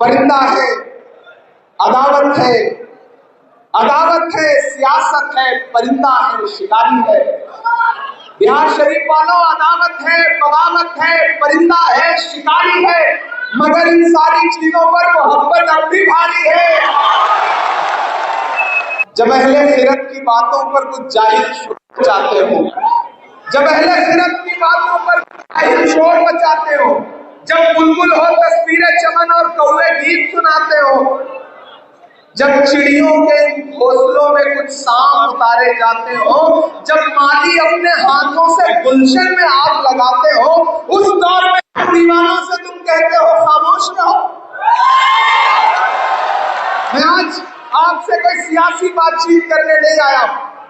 परिंदा है, अदावत है, अदावत है, सियासत है, परिंदा है, शिकारी है। बिहार शरीफ वालों, अदावत है, बगावत है, परिंदा है, शिकारी है, मगर इन सारी चीजों पर मोहब्बत अब भी भारी है। जब अहले खिरत की बातों पर कुछ जाहिल शोर मचाते हो, जब अहले खिरत की बातों पर जाहिल शोर मचाते हो, जब बुलबुल हो तस्वीरें चमन और कौवे गीत सुनाते हो, जब चिड़ियों के घोंसलों में कुछ सांप उतारे जाते हो, जब माली अपने हाथों से गुलशन में आग लगाते हो, उस दौर में दीवानों से तुम कहते हो खामोश रहो। मैं आज आपसे कोई सियासी बातचीत करने नहीं आया।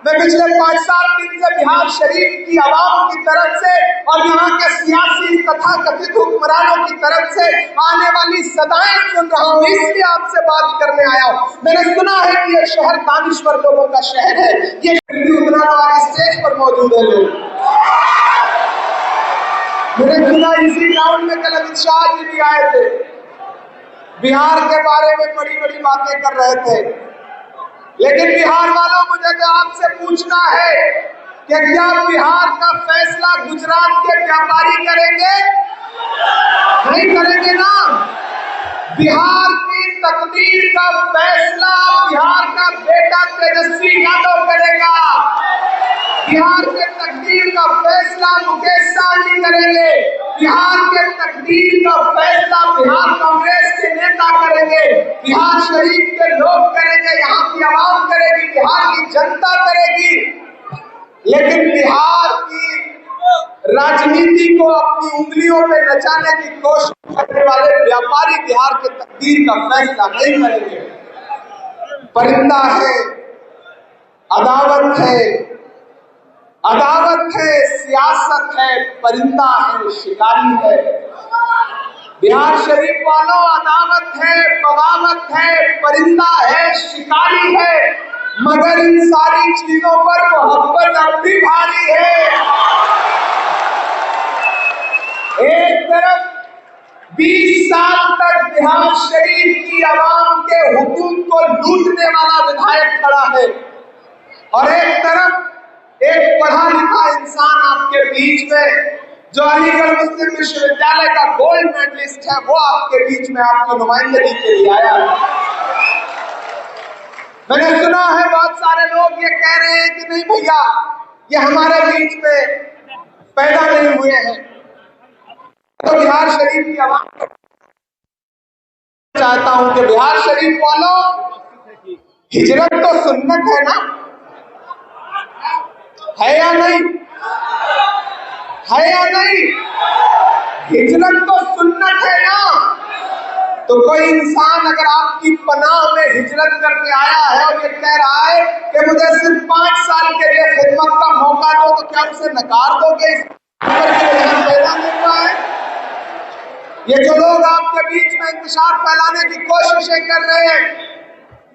मैं पिछले 5-7 दिन से बिहार शरीफ की आवाम की तरफ से और यहाँ के सियासी तथा कथित हुक्मरानों की तरफ से आने वाली सदाएं सुन रहा हूँ, इसलिए आपसे बात करने आया हूँ। मैंने सुना है कि ये शहर दानिश्वर लोगों का शहर है, ये स्टेज पर मौजूद है लोग। मैंने सुना इसी ग्राउंड में कल अमित शाह जी भी आए थे, बिहार के बारे में बड़ी बड़ी बातें कर रहे थे। लेकिन बिहार वालों, मुझे तो आपसे पूछना है कि क्या बिहार का फैसला गुजरात के व्यापारी करेंगे? नहीं करेंगे ना। बिहार की तकदीर का फैसला बिहार का बेटा तेजस्वी यादव करेगा। बिहार के तकदीर का फैसला मुकेश सहनी करेंगे। बिहार के तकदीर का फैसला बिहार कांग्रेस के नेता करेंगे, बिहार शरीफ के लोग करेंगे, यहाँ की आवाम करेगी, बिहार की जनता करेगी। लेकिन बिहार की राजनीति को अपनी उंगलियों में नचाने की कोशिश करने वाले व्यापारी बिहार के तकदीर का फैसला नहीं करेंगे। परिंदा है, अदावत है, अदावत है, सियासत है, परिंदा है, शिकारी है। बिहार शरीफ वालों, अदावत है, बगावत है, परिंदा है, शिकारी है, मगर इन सारी चीजों पर मोहब्बत अब भी भारी है। एक तरफ 20 साल तक बिहार शरीफ की आवाम के हुकूक को लूटने वाला विधायक खड़ा है, और एक तरफ एक पढ़ा लिखा इंसान आपके बीच में, जो अलीगढ़ मुस्लिम विश्वविद्यालय का गोल्ड मेडलिस्ट है, वो आपके बीच में आपकी नुमाइंदगी के लिए आया है। मैंने सुना है बहुत सारे लोग ये कह रहे हैं कि नहीं भैया, ये हमारे बीच में पैदा नहीं हुए हैं। तो बिहार शरीफ की आवाम चाहता हूं कि बिहार शरीफ वालों, हिजरत तो सुन्नत है ना, है या नहीं? है या नहीं? हिजरत तो सुन्नत है ना। तो कोई इंसान अगर आपकी पनाह में हिजरत करके आया है और ये कह रहा है कि मुझे सिर्फ 5 साल के लिए खिदमत का मौका दो, तो क्या उसे नकार दोगे? पैदा नहीं हुआ है। ये जो लोग आपके बीच में इंतशार फैलाने की कोशिशें कर रहे हैं,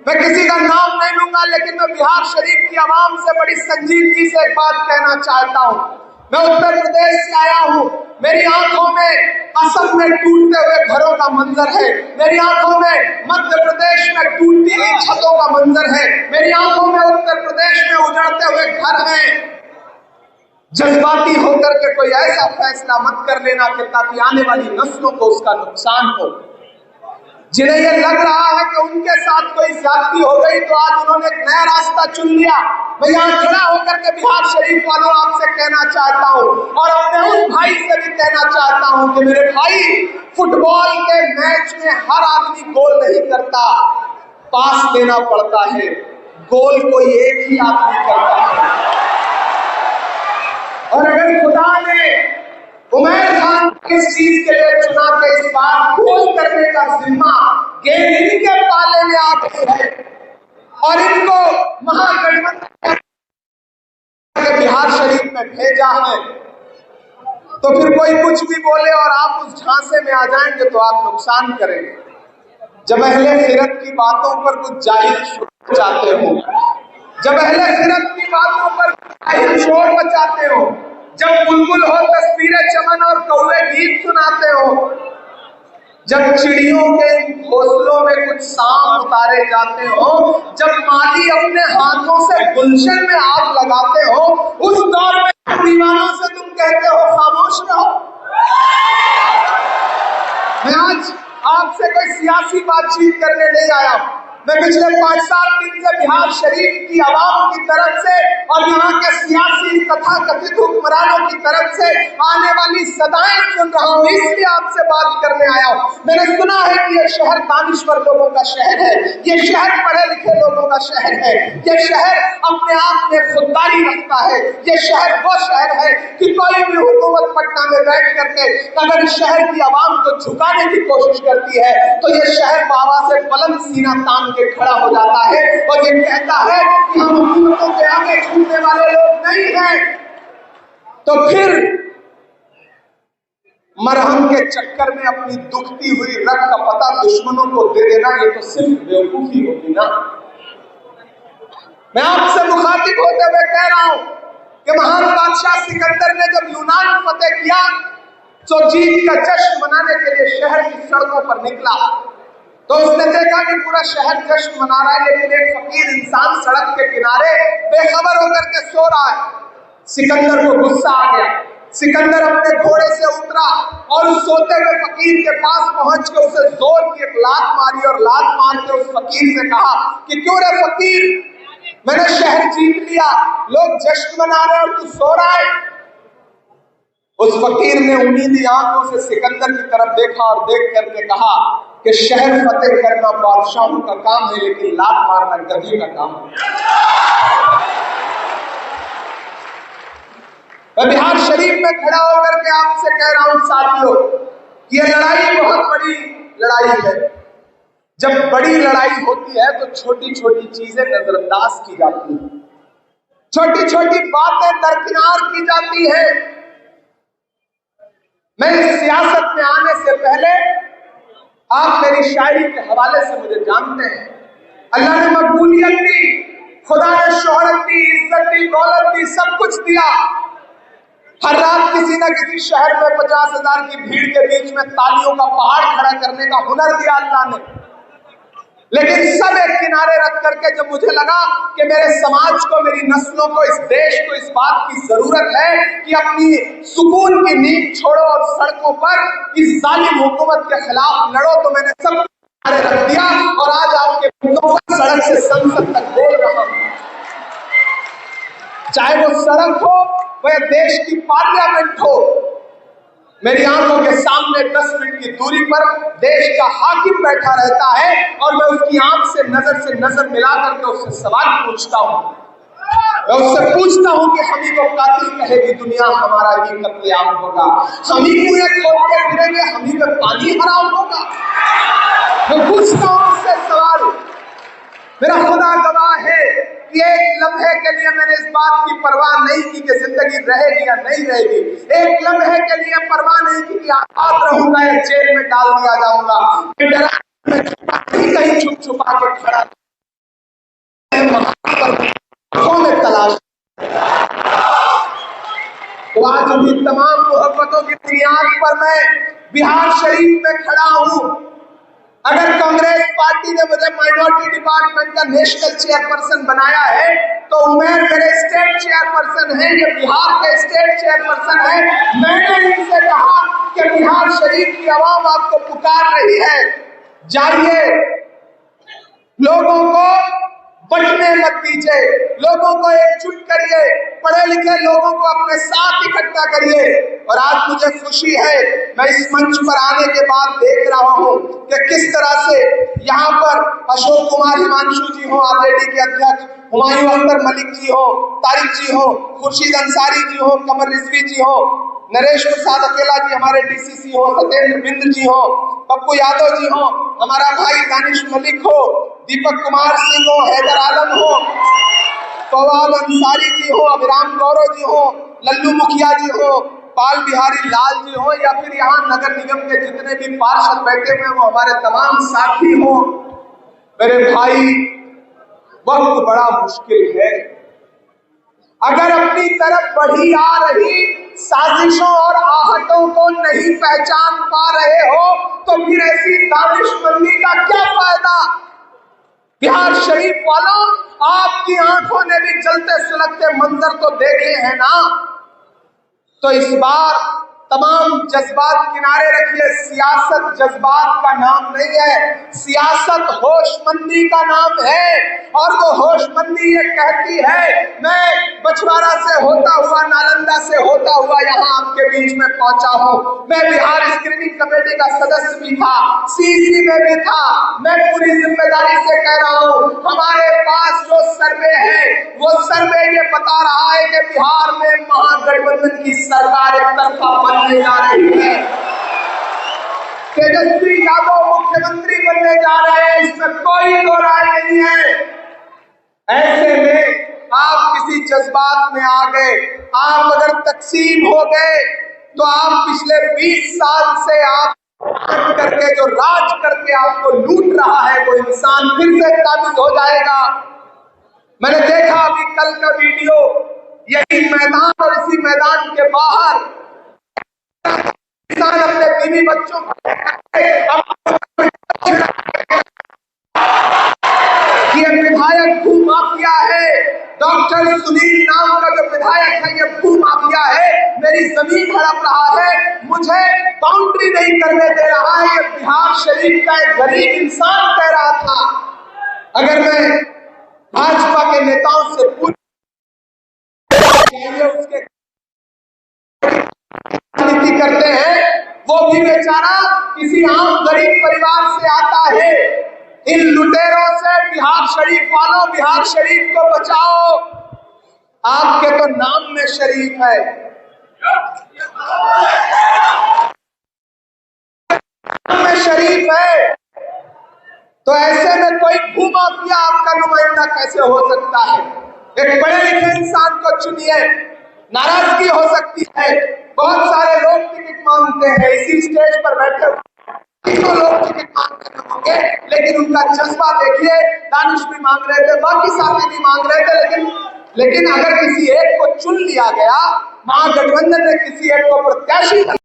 मैं किसी का नाम नहीं लूंगा, लेकिन मैं बिहार शरीफ की आवाम से बड़ी संजीदगी से एक बात कहना चाहता हूं। मैं उत्तर प्रदेश से आया हूं, मेरी आंखों में असम में टूटते हुए घरों का मंजर है, मेरी आंखों में मध्य प्रदेश में टूटती हुई छतों का मंजर है, मेरी आंखों में उत्तर प्रदेश में उजड़ते हुए घर हैं। जज्बाती होकर के कोई ऐसा फैसला मत कर लेना कि ताकि आने वाली नस्लों को उसका नुकसान हो। जिन्हें ये लग रहा है कि उनके साथ कोई ज्यादती हो गई, तो आज उन्होंने एक नया रास्ता चुन लिया। मैं यहाँ खड़ा होकर के बिहार शरीफ वालों आपसे कहना चाहता हूँ, और अपने उस भाई से भी कहना चाहता हूँ कि मेरे भाई, फुटबॉल के मैच में हर आदमी गोल नहीं करता, पास देना पड़ता है। गोल कोई एक ही आदमी करता है। और अगर खुदा ने उमैर खान किस चीज के लिए चुना के इस बार गोल करने का जिम्मा गेंद इनके पाले में आ गई है, और इनको महागठबंधन बिहार शरीफ में भेजा है, तो फिर कोई कुछ भी बोले और आप उस झांसे में आ जाएंगे तो आप नुकसान करेंगे। जब अहले खिरत की बातों पर कुछ जाहिल शोर मचाते हो, जब अहले खिरत की बातों पर जाहिल शोर मचाते हो, जब बुलबुल हो तस्वीरें चमन और कौवे गीत सुनाते हो, जब चिड़ियों के घोंसलों में कुछ सांप उतारे जाते हो, जब माली अपने हाथों से गुलशन में आग लगाते हो, उस दौर में दीवानों से तुम कहते हो खामोश रहो। मैं आज आपसे कोई सियासी बातचीत करने नहीं आया। मैं पिछले 5-7 दिन से बिहार शरीफ की आवाम की तरफ से और यहाँ के सियासी तथा कथित हुक्मरानों की तरफ से आने वाली सदाएं सुन रहा हूँ, इसलिए आपसे बात करने आया हूँ। मैंने सुना है कि ये शहर दानिश्वर लोगों का शहर है, ये शहर पढ़े लिखे लोगों का शहर है, ये शहर अपने आप में खुददारी रखता है, ये शहर वो शहर है कि कोई भी हुकूमत पटना में बैठ करके अगर इस शहर की आवाम को झुकाने की कोशिश करती है तो ये शहर बाबा से बुलंद सीना तान के खड़ा हो जाता है और ये कहता है कि हम हुकूमतों के आगे झुकने वाले लोग नहीं हैं। तो फिर मरहम के चक्कर में अपनी दुखती हुई रग का पता दुश्मनों को दे देना, ये तो सिर्फ बेवकूफी होगी ना। मैं आपसे मुखातिब होते हुए कह रहा हूं कि महान बादशाह सिकंदर ने जब यूनान फतेह किया तो जीत का जश्न मनाने के लिए शहर की सड़कों पर निकला तो उसने देखा कि पूरा शहर जश्न मना रहा है, लेकिन एक फकीर इंसान सड़क के किनारे बेखबर होकर के सो रहा है। सिकंदर को गुस्सा आ गया। सिकंदर अपने घोड़े से उतरा और उस सोते हुए फकीर के पास पहुंच के उसे जोर की एक लात मारी और लात मार के उस फकीर से कहा कि क्यों रे फकीर, मैंने शहर जीत लिया, लोग जश्न मना रहे और तू सो रहा है। उस फकीर ने उम्मीदी आंखों से सिकंदर की तरफ देखा और देख करके कहा कि शहर फतेह करना बादशाहों का काम है, लेकिन लात मारना गधी का काम है। मैं बिहार शरीफ में खड़ा होकर के आपसे कह रहा हूं साथियों, ये लड़ाई बहुत बड़ी लड़ाई है। जब बड़ी लड़ाई होती है तो छोटी छोटी चीजें नजरअंदाज की जाती है, छोटी छोटी बातें दरकिनार की जाती है। मैं इस सियासत में आने से पहले आप मेरी शायरी के हवाले से मुझे जानते हैं। अल्लाह ने मकबूलियत दी, खुदा ने शोहरत दी, इज्जत दी, दौलत दी, सब कुछ दिया। हर रात किसी न किसी शहर में 50,000 की भीड़ के बीच में तालियों का पहाड़ खड़ा करने का हुनर दिया अल्लाह ने। लेकिन सब एक किनारे रख करके जब मुझे लगा कि मेरे समाज को, मेरी नस्लों को, इस देश को इस बात की जरूरत है कि अपनी सुकून की नींद छोड़ो और सड़कों पर इस जालिम हुकूमत के खिलाफ लड़ो, तो मैंने सब किनारे रख दिया और आज आपके मुद्दों पर सड़क से संसद तक बोल रहा हूं। चाहे वो सड़क हो, वह देश की पार्लियामेंट हो, मेरी आंखों के सामने 10 मिनट की दूरी पर देश का हाकिम बैठा रहता है और मैं उसकी आंख से नजर मिला करके उससे सवाल पूछता हूं। मैं उससे पूछता हूं कि हम ही को कातिल कहेगी दुनिया, हमारा ही कत्लेआम होगा। हम ही कुएं खोदते फिरेंगे, हम ही में पानी हराम होगा। मैं पूछता हूं उससे सवाल। मेरा खुदा गवाह है कि एक लम्हे के लिए मैंने इस बात की परवाह नहीं की कि जिंदगी रहेगी या नहीं रहेगी। एक लम्हे के लिए परवाह नहीं की कि आजाद रहूंगा या जेल में डाल दिया जाऊंगा। कहीं छुप छुपा के खड़ा में तलाश। तो आज भी तमाम मोहब्बतों की बुनियाद पर मैं बिहार शरीफ में खड़ा हूं। अगर कांग्रेस पार्टी ने मुझे माइनॉरिटी डिपार्टमेंट का नेशनल चेयरपर्सन बनाया है तो उमेर मेरे स्टेट चेयरपर्सन है, ये बिहार के स्टेट चेयरपर्सन है। मैंने इनसे कहा कि बिहार शरीफ की आवाम आपको पुकार रही है, जाइए, लोगों को बंटने मत दीजिए, लोगों को एकजुट करिए, पढ़े लिखे लोगों को अपने साथ इकट्ठा करिए। और आज मुझे खुशी है, मैं इस मंच पर आने के बाद देख रहा हूं कि किस तरह से यहाँ पर अशोक कुमार हिमांशु जी हो, आरजेडी के अध्यक्ष, हुमायूं अख्तर मलिक जी हो, तारिक जी हो, खुर्शीद अंसारी जी हो, कमर रिजवी जी हो, नरेश प्रसाद अकेला जी हमारे डीसीसी हो, सत्येंद्र बिंद जी हो, पप्पू यादव जी हो, हमारा भाई दानिश मलिक हो, दीपक कुमार सिंह हो, हैदर आलम हो, फवाद अंसारी जी हो, अभिराम गौरव जी हो, लल्लू मुखिया जी हो, पाल बिहारी लाल जी हो, या फिर यहाँ नगर निगम के जितने भी पार्षद बैठे हुए वो हमारे तमाम साथी हो। मेरे भाई, वक्त बड़ा मुश्किल है, अगर अपनी तरफ बढ़ी आ रही साजिशों और आहटों को नहीं पहचान पा रहे हो तो फिर ऐसी दानिशमंदी का क्या फायदा। बिहार शरीफ वालों, आपकी आंखों ने भी जलते सुलगते मंजर तो देखे हैं ना। तो इस बार तमाम जज्बात किनारे रखिए। सियासत जज्बात का नाम नहीं है, सियासत होशमंदी का नाम है। और वो होशमंदी ये कहती है, मैं बछवाड़ा से होता हुआ, नालंदा से होता हुआ यहाँ आपके बीच में पहुंचा हूँ। मैं बिहार स्क्रीनिंग कमेटी का सदस्य भी था, सीसी में भी था। मैं पूरी जिम्मेदारी से कह रहा हूँ, हमारे पास जो सर्वे है वो सर्वे ये बता रहा है कि बिहार में महागठबंधन की सरकार एक तरफा बनने जा रही है। तेजस्वी यादव मुख्यमंत्री बनने जा रहे हैं, इसमें कोई दो राय नहीं है। ऐसे में आप किसी जज्बात में आ गए, आप अगर तकसीम हो गए तो आप पिछले 20 साल से आप करके जो राज करके आपको लूट रहा है वो इंसान फिर से काबिज हो जाएगा। मैंने देखा अभी कल का वीडियो, यही मैदान और इसी मैदान के बाहर किसान अपने बीवी बच्चों को ये विधायक भू माफिया है। डॉक्टर सुनील नाम का जो विधायक है ये भू माफिया है, मेरी जमीन हड़प रहा है, मुझे बाउंड्री नहीं करने दे रहा है। ये बिहार शरीफ का एक गरीब इंसान कह रहा था। अगर मैं भाजपा के नेताओं से पूछ उसके राजनीति करते हैं, वो भी बेचारा किसी आम गरीब परिवार से आता है। इन लुटेरों से बिहार शरीफ वालों, बिहार शरीफ को बचाओ। आपके तो नाम में शरीफ है, नाम में शरीफ है, तो ऐसे में कोई भूमाफिया आपका नुमाइंदा कैसे हो सकता है। एक पढ़े लिखे इंसान को चुनिए, नाराजगी हो सकती है, बहुत सारे लोग टिकट मांगते हैं, इसी स्टेज पर बैठे हुए तो लोग टिकट मांगते होंगे, लेकिन उनका जज्बा देखिए। दानिश भी मांग रहे थे, बाकी साथी भी मांग रहे थे, लेकिन अगर किसी एक को चुन लिया गया, महागठबंधन ने किसी एक को प्रत्याशी